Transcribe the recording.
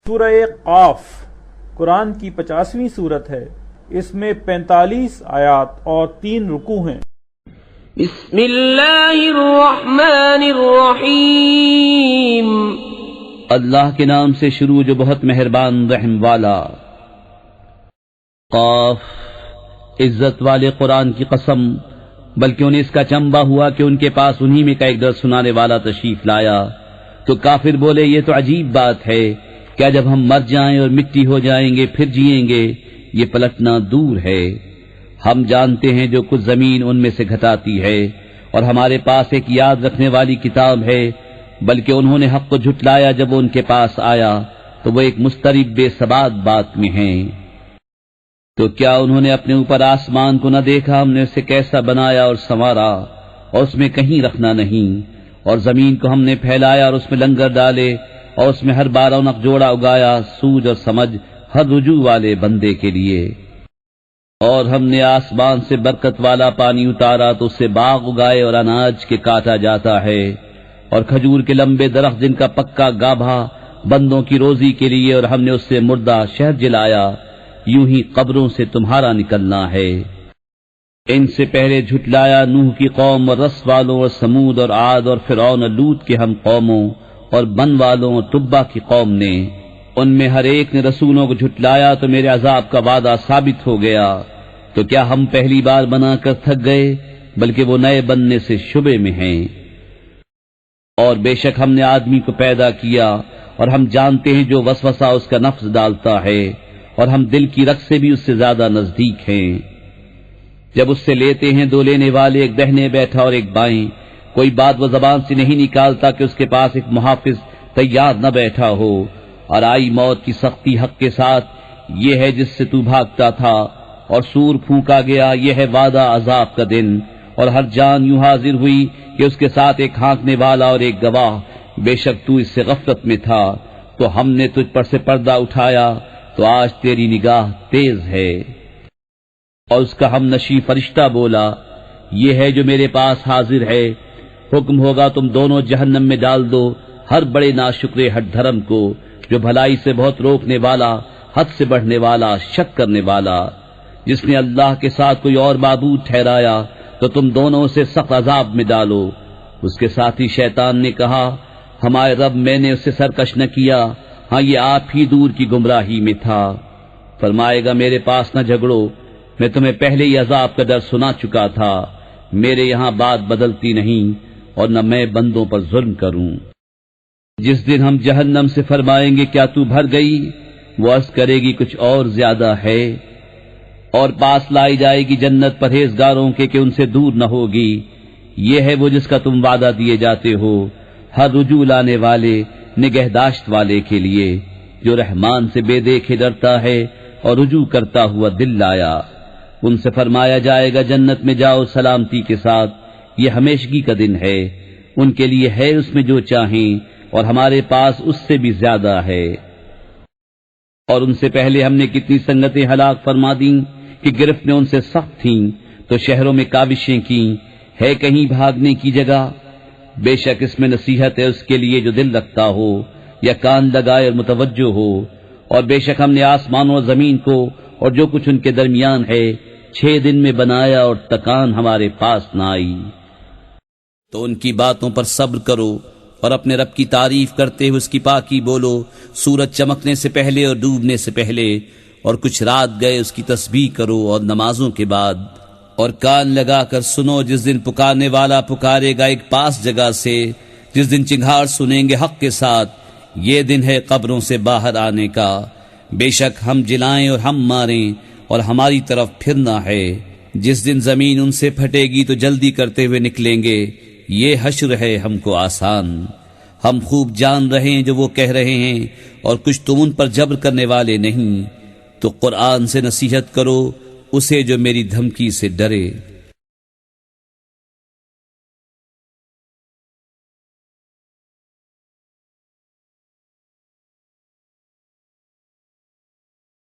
سورہ قاف قرآن کی 50ویں سورت ہے۔ اس میں 45 آیات اور 3 رکوع ہیں۔ بسم اللہ الرحمن الرحیم، اللہ کے نام سے شروع جو بہت مہربان رحم والا۔ قاف، عزت والے قرآن کی قسم، بلکہ انہیں اس کا چنبا ہوا کہ ان کے پاس انہی میں کا ایک درس سنانے والا تشریف لایا۔ تو کافر بولے یہ تو عجیب بات ہے، کیا جب ہم مر جائیں اور مٹی ہو جائیں گے پھر جئیں گے؟ یہ پلٹنا دور ہے۔ ہم جانتے ہیں جو کچھ زمین ان میں سے گھٹاتی ہے، اور ہمارے پاس ایک یاد رکھنے والی کتاب ہے، بلکہ انہوں نے حق کو جھٹلایا جب وہ ان کے پاس آیا تو وہ ایک مضطرب بے ثبات بات میں ہیں۔ تو کیا انہوں نے اپنے اوپر آسمان کو نہ دیکھا؟ ہم نے اسے کیسا بنایا اور سنوارا، اور اس میں کہیں رکھنا نہیں، اور زمین کو ہم نے پھیلایا اور اس میں لنگر ڈالے، اور اس میں ہر 12 جوڑا اگایا، سوج اور سمجھ ہر رجوع والے بندے کے لیے۔ اور ہم نے آسمان سے برکت والا پانی اتارا تو اس سے باغ اگائے اور اناج کے کاٹا جاتا ہے، اور کھجور کے لمبے درخت جن کا پکا گابھا بندوں کی روزی کے لیے، اور ہم نے اس سے مردہ شہد جلایا، یوں ہی قبروں سے تمہارا نکلنا ہے۔ ان سے پہلے جھٹلایا نوح کی قوم اور رس والوں اور سمود اور عاد اور فرعون اور لوط کے ہم قوموں اور بن والوں اور تبا کی قوم نے۔ ان میں ہر ایک نے رسولوں کو جھٹلایا تو میرے عذاب کا وعدہ ثابت ہو گیا۔ تو کیا ہم پہلی بار بنا کر تھک گئے؟ بلکہ وہ نئے بننے سے شبے میں ہیں۔ اور بے شک ہم نے آدمی کو پیدا کیا، اور ہم جانتے ہیں جو وسوسہ اس کا نفس ڈالتا ہے، اور ہم دل کی رگ سے بھی اس سے زیادہ نزدیک ہیں۔ جب اس سے لیتے ہیں دو لینے والے، ایک دہنے بیٹھا اور ایک بائیں، کوئی بات وہ زبان سے نہیں نکالتا کہ اس کے پاس ایک محافظ تیار نہ بیٹھا ہو۔ اور آئی موت کی سختی حق کے ساتھ، یہ ہے جس سے تو بھاگتا تھا، اور سور پھونکا گیا، یہ ہے وعدہ عذاب کا دن۔ اور ہر جان یوں حاضر ہوئی کہ اس کے ساتھ ایک ہانکنے والا اور ایک گواہ، بے شک تو اس سے غفلت میں تھا، تو ہم نے تجھ پر سے پردہ اٹھایا، تو آج تیری نگاہ تیز ہے۔ اور اس کا ہم نشی فرشتہ بولا، یہ ہے جو میرے پاس حاضر ہے، حکم ہوگا تم دونوں جہنم میں ڈال دو ہر بڑے ناشکرے ہٹ دھرم کو، جو بھلائی سے بہت روکنے والا، حد سے بڑھنے والا، شک کرنے والا۔ جس نے اللہ کے ساتھ کوئی اور معبود ٹھہرایا تو تم دونوں سے سخت عذاب میں ڈالو۔ اس کے ساتھی شیطان نے کہا، ہمارے رب میں نے اسے سرکش نہ کیا، ہاں یہ آپ ہی دور کی گمراہی میں تھا۔ فرمائے گا میرے پاس نہ جھگڑو، میں تمہیں پہلے ہی عذاب کا ڈر سنا چکا تھا، میرے یہاں بات بدلتی نہیں، اور نہ میں بندوں پر ظلم کروں۔ جس دن ہم جہنم سے فرمائیں گے کیا تو بھر گئی؟ وہ عرض کرے گی کچھ اور زیادہ ہے۔ اور پاس لائی جائے گی جنت پرہیزگاروں کے کہ ان سے دور نہ ہوگی۔ یہ ہے وہ جس کا تم وعدہ دیے جاتے ہو، ہر رجوع لانے والے، نگہداشت والے کے لیے، جو رحمان سے بے دیکھے ڈرتا ہے اور رجوع کرتا ہوا دل لایا۔ ان سے فرمایا جائے گا جنت میں جاؤ سلامتی کے ساتھ، یہ ہمیشگی کا دن ہے، ان کے لیے ہے اس میں جو چاہیں، اور ہمارے پاس اس سے بھی زیادہ ہے۔ اور ان سے پہلے ہم نے کتنی سنگتیں ہلاک فرما دیں کہ گرفت نے ان سے سخت تھیں، تو شہروں میں کاوشیں کی، ہے کہیں بھاگنے کی جگہ؟ بے شک اس میں نصیحت ہے اس کے لیے جو دل رکھتا ہو یا کان لگائے اور متوجہ ہو۔ اور بے شک ہم نے آسمانوں اور زمین کو اور جو کچھ ان کے درمیان ہے 6 دن میں بنایا، اور تکان ہمارے پاس نہ آئی۔ تو ان کی باتوں پر صبر کرو، اور اپنے رب کی تعریف کرتے ہوئے اس کی پاکی بولو، سورج چمکنے سے پہلے اور ڈوبنے سے پہلے، اور کچھ رات گئے اس کی تسبیح کرو، اور نمازوں کے بعد۔ اور کان لگا کر سنو جس دن پکارنے والا پکارے گا ایک پاس جگہ سے، جس دن چنگھاڑ سنیں گے حق کے ساتھ، یہ دن ہے قبروں سے باہر آنے کا۔ بے شک ہم جلائیں اور ہم ماریں، اور ہماری طرف پھرنا ہے۔ جس دن زمین ان سے پھٹے گی تو جلدی کرتے ہوئے نکلیں گے، یہ حشر ہے ہم کو آسان۔ ہم خوب جان رہے ہیں جو وہ کہہ رہے ہیں، اور کچھ تم ان پر جبر کرنے والے نہیں۔ تو قرآن سے نصیحت کرو اسے جو میری دھمکی سے ڈرے۔